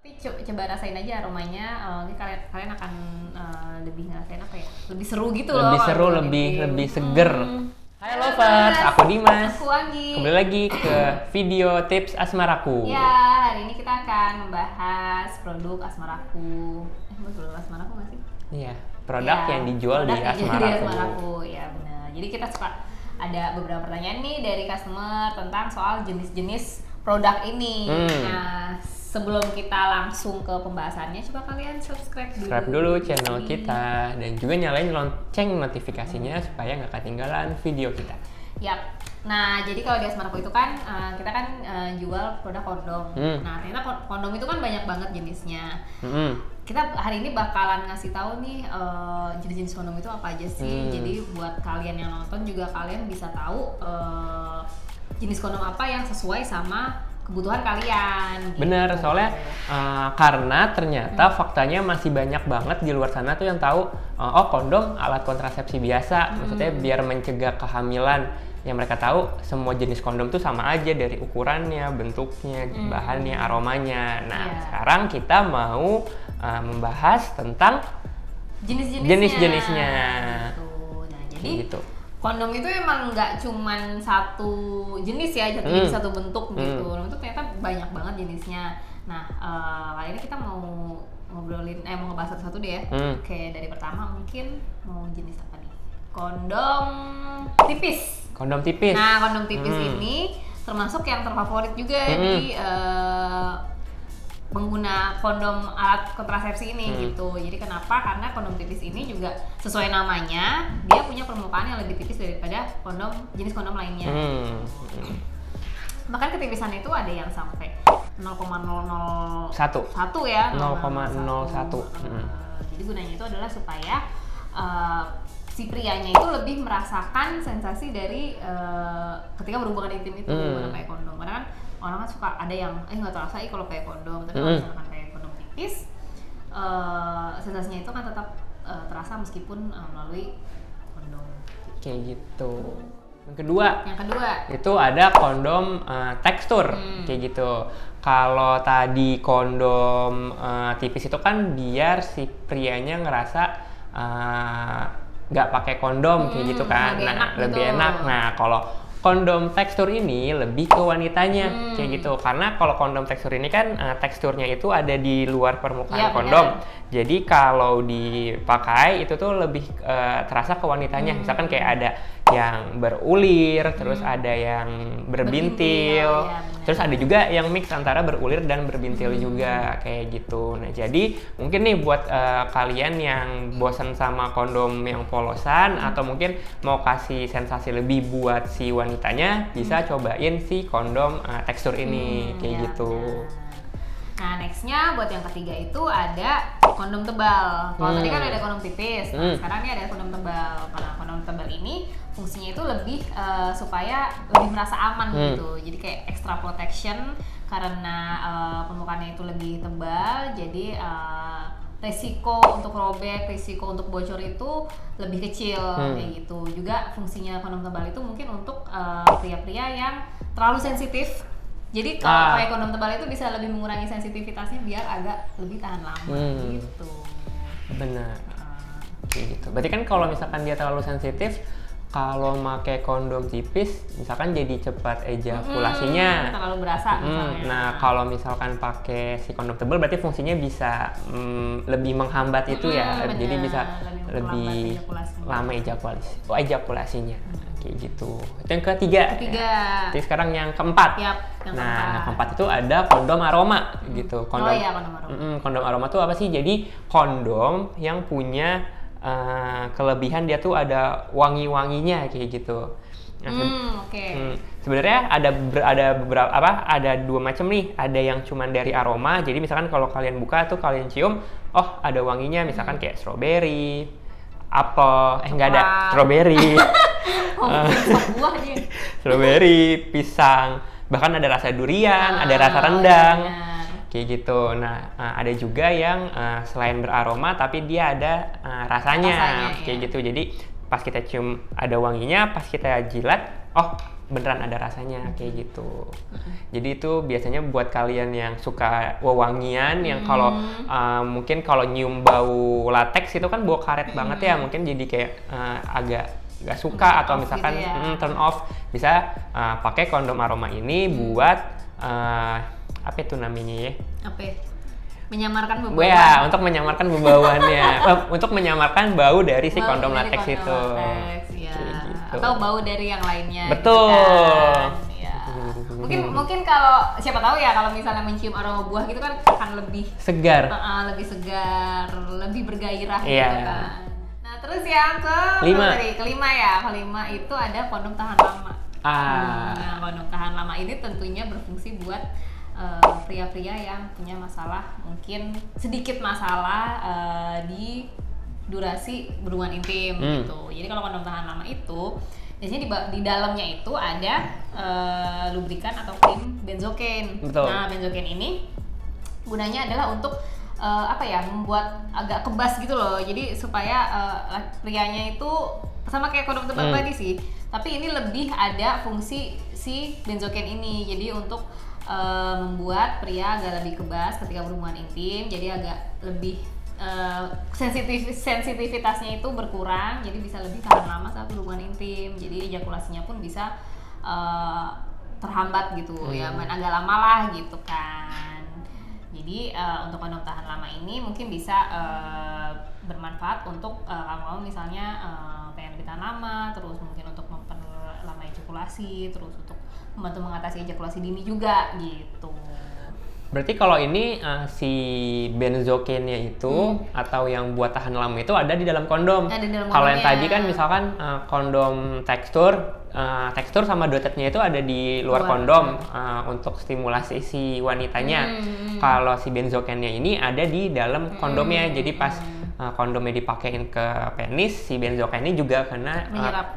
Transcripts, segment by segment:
Tapi coba rasain aja aromanya, kalian akan lebih ngerasain apa ya? Lebih seru gitu loh. Lebih seru, lebih seger. Hai lovers, aku Dimas. Aku Anggi. Kembali lagi ke video tips asmaraku. Ya, hari ini kita akan membahas produk asmaraku. Produk asmaraku nggak sih? Iya, produk yang dijual di asmaraku. Ya benar. Jadi kita suka ada beberapa pertanyaan nih dari customer tentang soal jenis-jenis produk ini. Nah, sebelum kita langsung ke pembahasannya, coba kalian subscribe dulu channel kita dan juga nyalain lonceng notifikasinya supaya nggak ketinggalan video kita. Yap. Nah, jadi kalau di Asmaraku itu kan kita kan jual produk kondom. Nah, ternyata kondom itu kan banyak banget jenisnya. Kita hari ini bakalan ngasih tahu nih jenis-jenis kondom itu apa aja sih. Jadi buat kalian yang nonton juga kalian bisa tahu jenis kondom apa yang sesuai sama kebutuhan kalian. Bener, gitu. soalnya karena ternyata faktanya masih banyak banget di luar sana tuh yang tahu oh kondom alat kontrasepsi biasa, maksudnya biar mencegah kehamilan. Yang mereka tahu semua jenis kondom tuh sama aja dari ukurannya, bentuknya, bahannya, aromanya. Nah, sekarang kita mau membahas tentang jenis-jenisnya. Gitu. Nah, jadi gitu. Kondom itu emang nggak cuman satu jenis ya, satu bentuk gitu. Kondom itu ternyata banyak banget jenisnya. Nah, kali ini kita mau ngobrolin, mau ngebahas satu-satu deh ya. Oke, dari pertama mungkin mau jenis apa nih? Kondom tipis. Kondom tipis. Nah, kondom tipis ini termasuk yang terfavorit juga di pengguna kondom alat kontrasepsi ini gitu. Jadi kenapa? Karena kondom tipis ini juga sesuai namanya, dia punya permukaan yang lebih tipis daripada jenis kondom lainnya. Bahkan ketipisan itu ada yang sampai 0,001 ya. 0,01. Jadi gunanya itu adalah supaya si prianya itu lebih merasakan sensasi dari ketika berhubungan intim itu menggunakan pakai kondom. Karena kan orang kan suka ada yang nggak terasa kalau pakai kondom, tapi kalau misalkan pakai kondom tipis, sensasinya itu kan tetap terasa meskipun melalui kondom. Kayak gitu. Yang kedua itu ada kondom tekstur kayak gitu. Kalau tadi kondom tipis itu kan biar si prianya ngerasa nggak pakai kondom kayak gitu kan. Lebih enak. Nah, kalau kondom tekstur ini lebih ke wanitanya kayak gitu, karena kalau kondom tekstur ini kan teksturnya itu ada di luar permukaan kondom. Jadi kalau dipakai itu tuh lebih terasa ke wanitanya. Misalkan kayak ada yang berulir, terus ada yang berbintil, terus ada juga yang mix antara berulir dan berbintil juga kayak gitu. Nah, jadi mungkin nih buat kalian yang bosan sama kondom yang polosan atau mungkin mau kasih sensasi lebih buat si wanitanya, bisa cobain si kondom tekstur ini kayak gitu. Nah, nextnya buat yang ketiga itu ada kondom tebal. Kalau tadi kan ada kondom tipis, nah sekarang ini ada kondom tebal. Karena kondom tebal ini fungsinya itu lebih supaya lebih merasa aman gitu. Jadi kayak extra protection karena permukaannya itu lebih tebal. Jadi resiko untuk robek, resiko untuk bocor itu lebih kecil kayak gitu. Juga fungsinya kondom tebal itu mungkin untuk pria-pria yang terlalu sensitif. Jadi kalau pakai kondom tebal itu bisa lebih mengurangi sensitivitasnya biar agak lebih tahan lama gitu. Benar. Kayak gitu. Berarti kan kalau misalkan dia terlalu sensitif, kalau pakai kondom tipis, misalkan jadi cepat ejakulasinya. Terlalu berasa misalnya. Nah, kalau misalkan pakai si kondom tebal, berarti fungsinya bisa lebih menghambat itu ya. Bener. Jadi bisa lebih lama ejakulasinya. Kayak gitu. Itu yang ketiga. Ya. Jadi sekarang yang keempat. Yang keempat itu ada kondom aroma gitu. Kondom aroma. Kondom aroma tuh apa sih? Jadi kondom yang punya kelebihan dia tuh ada wangi-wanginya kayak gitu. Sebenarnya ada dua macam nih. Ada yang cuman dari aroma. Jadi misalkan kalau kalian buka tuh kalian cium, oh ada wanginya, misalkan kayak strawberry, apel, nggak ada strawberry. Strawberry, pisang, bahkan ada rasa durian, ada rasa rendang, kayak gitu. Nah, ada juga yang selain beraroma tapi dia ada rasanya kayak gitu. Jadi pas kita cium ada wanginya, pas kita jilat, oh beneran ada rasanya kayak gitu. Jadi itu biasanya buat kalian yang suka wewangian, yang kalau mungkin kalau nyium bau latex itu kan bau karet banget ya, mungkin jadi kayak agak nggak suka atau misalkan gitu ya. turn off, bisa pakai kondom aroma ini buat apa itu namanya ya? Apa ya? Menyamarkan bau. Ya, untuk menyamarkan bauannya, untuk menyamarkan bau dari si kondom dari latex kondom itu. latex, ya. Gitu. Atau bau dari yang lainnya. Betul. Gitu kan. Ya. Mungkin kalau siapa tahu ya, kalau misalnya mencium aroma buah gitu kan akan lebih segar, lebih segar, lebih bergairah Iya. gitu kan. Nah, terus yang kelima ya. Kelima itu ada kondom tahan lama. Nah, kondom tahan lama ini tentunya berfungsi buat pria-pria yang punya masalah, mungkin sedikit masalah di durasi berhubungan intim gitu. Jadi kalau kondom tahan lama itu biasanya di dalamnya itu ada lubrikan atau krim benzocaine. Betul. Nah, benzocaine ini gunanya adalah untuk membuat agak kebas gitu loh. Jadi supaya prianya itu sama kayak kondom tebal tadi sih, tapi ini lebih ada fungsi si benzocaine ini. Jadi untuk membuat pria agak lebih kebas ketika berhubungan intim, jadi agak lebih sensitivitasnya itu berkurang, jadi bisa lebih tahan lama saat berhubungan intim, jadi ejakulasinya pun bisa terhambat gitu ya, main agak lama lah gitu kan. Jadi untuk kondom tahan lama ini mungkin bisa bermanfaat untuk kamu misalnya pengen lebih tahan lama, terus mungkin untuk memperlama ejakulasi, terus untuk membantu mengatasi ejakulasi dini juga gitu. Berarti kalau ini si benzocaine-nya itu atau yang buat tahan lama itu ada di dalam kondom. Kalau yang tadi kan misalkan kondom tekstur sama dotetnya itu ada di luar kondom untuk stimulasi si wanitanya. Kalau si benzocaine-nya ini ada di dalam kondomnya. Jadi pas kondomnya dipakein ke penis, si benzocaine ini juga kena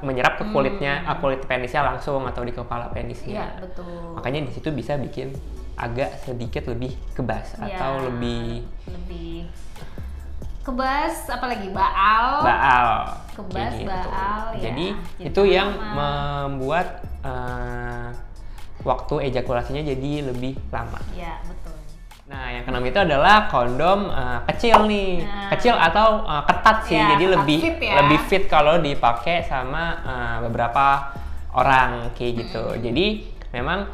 menyerap ke kulitnya, kulit penisnya langsung atau di kepala penisnya. Iya, betul. Makanya di situ bisa bikin agak sedikit lebih kebas atau lebih kebas, apalagi baal kebas gitu. baal ya. Jadi itu yang membuat waktu ejakulasinya jadi lebih lama. Iya, betul. Nah, yang keenam itu adalah kondom kecil nih, kecil atau ketat sih, jadi lebih fit kalau dipakai sama beberapa orang kayak gitu. Jadi memang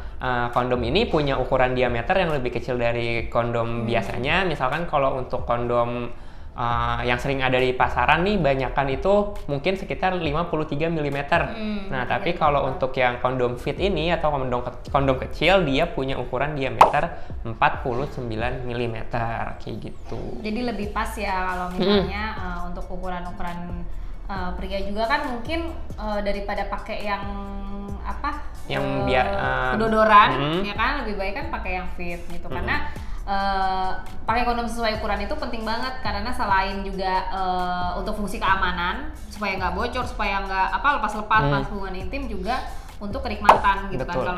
kondom ini punya ukuran diameter yang lebih kecil dari kondom biasanya. Misalkan kalau untuk kondom yang sering ada di pasaran nih, banyakan itu mungkin sekitar 53 mm. Nah, tapi kalau untuk yang kondom fit ini atau kondom kecil, dia punya ukuran diameter 49 mm kayak gitu. Jadi lebih pas ya kalau misalnya untuk ukuran-ukuran pria juga kan mungkin daripada pakai yang kedodoran ya kan, lebih baik kan pakai yang fit gitu. Karena pakai kondom sesuai ukuran itu penting banget, karena selain juga untuk fungsi keamanan supaya nggak bocor, supaya nggak lepas-lepas pas hubungan intim, juga untuk kenikmatan gitu. Betul. Kan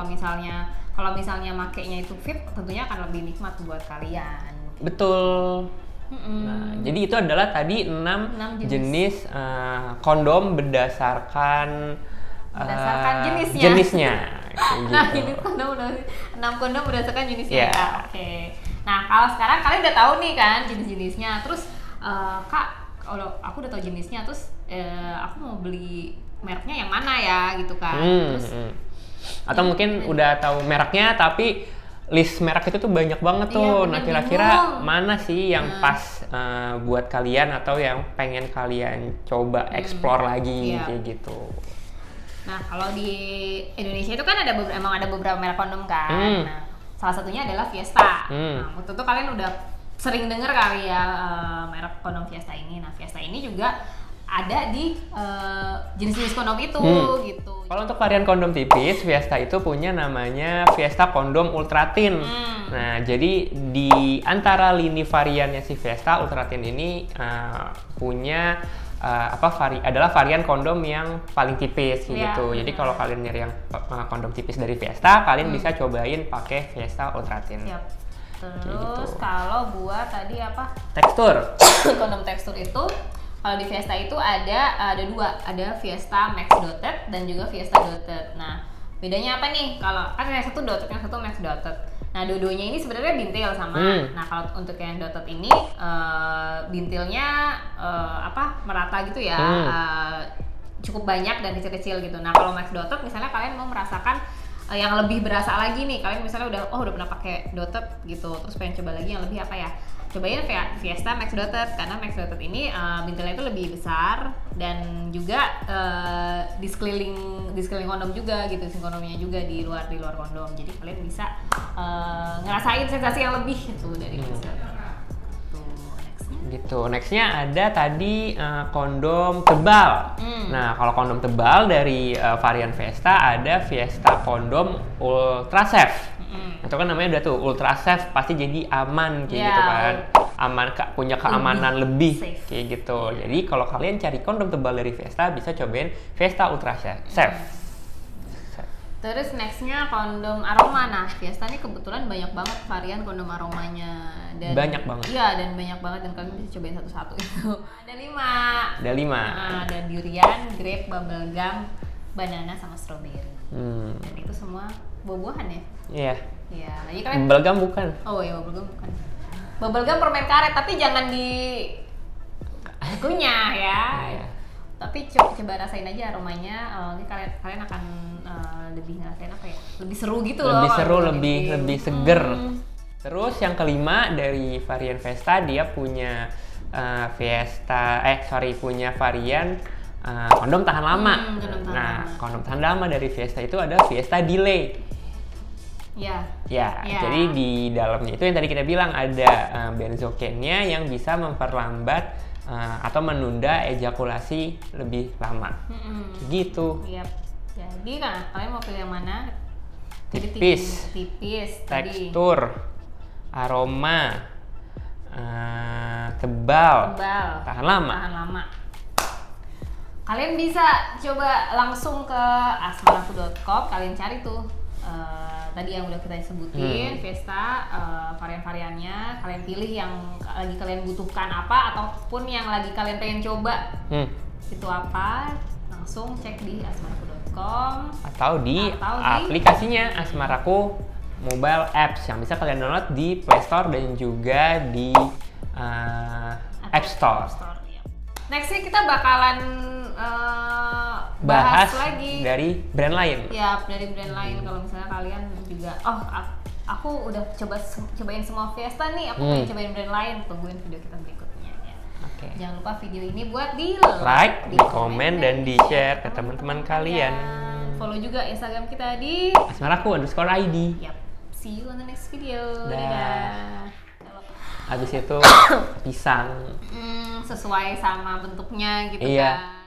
kalau misalnya makainya itu fit, tentunya akan lebih nikmat buat kalian. Betul. Nah, jadi itu adalah tadi 6 jenis kondom berdasarkan jenisnya. Nah, ini kondom 6 kondom berdasarkan jenisnya. Yeah. Oke. Nah, kalau sekarang kalian udah tahu nih kan jenis-jenisnya. Terus Kak, kalau aku udah tahu jenisnya, terus aku mau beli mereknya yang mana ya gitu kan. Atau mungkin udah tahu mereknya tapi list merek itu tuh banyak banget tuh. Nah, kira-kira mana sih yang pas buat kalian atau yang pengen kalian coba explore lagi kayak gitu. Nah, kalau di Indonesia itu kan emang ada beberapa merek kondom kan. Nah, salah satunya adalah Fiesta. Nah, tentu kalian udah sering dengar kali ya merek kondom Fiesta ini. Nah, Fiesta ini juga ada di jenis-jenis kondom itu gitu. Kalau untuk varian kondom tipis, Fiesta itu punya namanya Fiesta Kondom Ultra Thin. Nah, jadi di antara lini variannya si Fiesta Ultra Thin ini punya adalah varian kondom yang paling tipis gitu. Jadi kalau kalian nyari yang kondom tipis dari Fiesta, kalian bisa cobain pakai Fiesta Ultra Thin. Siap. Terus kalau buat tadi tekstur. Kondom tekstur itu kalau di Fiesta itu ada dua, ada Fiesta Max Doted dan juga Fiesta Doted. Nah, Bedanya apa nih? Kalau kan yang satu dotted, yang satu max dotted. Nah, dua-duanya ini sebenarnya bintil sama. Nah, kalau untuk yang dotted ini bintilnya merata gitu ya. Cukup banyak dan kecil-kecil gitu. Nah, kalau max dotted misalnya kalian mau merasakan yang lebih berasa lagi nih, kalian misalnya udah pernah pakai dotted gitu, terus pengen coba lagi yang lebih apa ya? Cobain Fiesta Max Dotted, karena Max Dotted ini bintilnya itu lebih besar dan juga di sekeliling kondom juga gitu, kondomnya juga di luar kondom, jadi kalian bisa ngerasain sensasi yang lebih itu dari Max Dotted. Gitu. Nextnya ada tadi kondom tebal. Nah, kalau kondom tebal dari varian Fiesta ada Fiesta kondom Ultra Safe. Itu kan namanya udah tuh Ultra Safe, pasti jadi aman kayak gitu kan. Aman, punya keamanan lebih kayak gitu. Jadi kalau kalian cari kondom tebal dari Fiesta bisa cobain Fiesta Ultra Safe. Terus nextnya kondom aroma. Nah, Fiesta ini kebetulan banyak banget varian kondom aromanya. Dan banyak banget. Iya, dan banyak banget dan kalian bisa cobain satu-satu itu. Ada 5. Ada 5. Ada durian, grape, bubblegum, banana sama strawberry. Dan itu semua buah-buahan ya? Iya. Iya, lagi kalian. Bubblegum bukan? Oh iya, bubblegum bukan. Bubblegum permen karet, tapi jangan di kunyah ya. Iya. Tapi coba rasain aja aromanya, kalian akan lebih ngerasain apa ya? Lebih seru gitu loh. Lebih seru, lebih seger. Terus yang kelima dari varian Fiesta, dia punya punya varian kondom tahan lama. Kondom tahan lama dari Fiesta itu ada Fiesta Delay. Ya, jadi di dalamnya itu yang tadi kita bilang ada benzocaine-nya yang bisa memperlambat atau menunda ejakulasi lebih lama. Gitu. Yep. Jadi kalian mau pilih yang mana? Tipis, tekstur, aroma, tebal, tahan lama. Kalian bisa coba langsung ke asmaraku.com, kalian cari tuh tadi yang udah kita sebutin, Fiesta, varian-variannya, kalian pilih yang lagi kalian butuhkan apa ataupun yang lagi kalian pengen coba itu apa, langsung cek di asmaraku.com atau di aplikasinya Asmaraku Mobile Apps yang bisa kalian download di Play Store dan juga di App Store. Nextnya kita bakalan bahas lagi dari brand lain. Ya, dari brand lain. Kalau misalnya kalian juga, aku udah cobain semua Fiesta nih, aku pengen cobain brand lain, tungguin video kita berikutnya ya. Jangan lupa video ini buat di like, di komen, dan di share ke teman-teman kalian. Follow juga Instagram kita di asmaraku_id. Yap. See you on the next video. Dadah. Habis itu pisang sesuai sama bentuknya gitu iya. Kan.